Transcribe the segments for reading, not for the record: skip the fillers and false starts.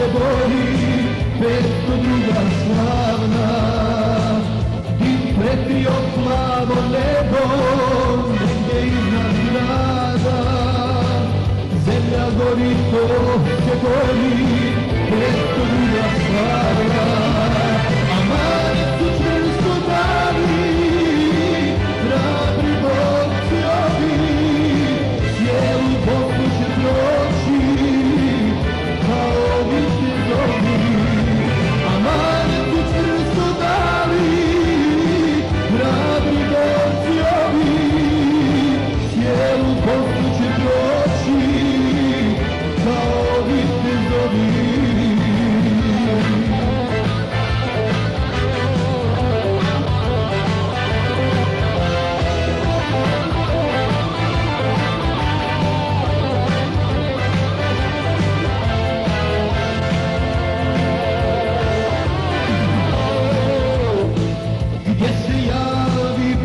se bori, 502 slavna, i pretrio plavo nebo, negdje iznad grada. Zemlja gori, to se gori, 502 slavna, a mane su čvrsto dali, hrabri borci ovi, cijelu Bosnu će proći, kao vitezovi. A mane su čvrsto dali, hrabri borci ovi, cijelu Bosnu će proći, kao vitezovi.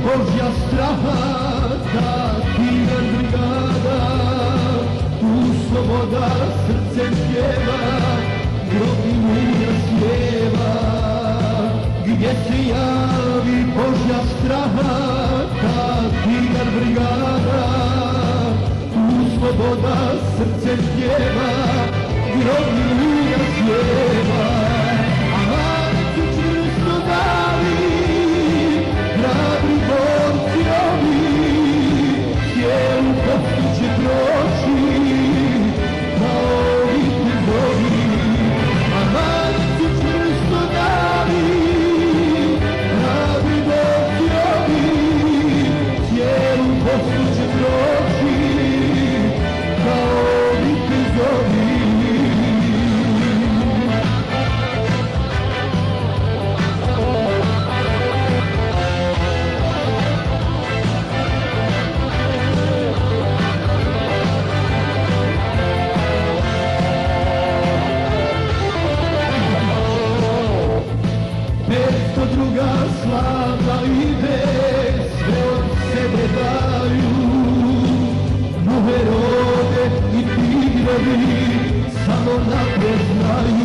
Božja straha, ta tigar brigada, tu sloboda srcem pjeva, grob i mura sjeva. Gdje se javi Božja straha, ta tigar brigada, tu sloboda srcem pjeva, grob i mura sjeva. A mane su čvrsto dali, hrabri borci ovi, cijelu Bosnu će proći, kao vitezovi. A mane su čvrsto dali, hrabri borci ovi, cijelu Bosnu će proći, kao vitezovi. Druga slavna ide, sve od sebe daju, muhe rode i tigrovi samo napred znaju.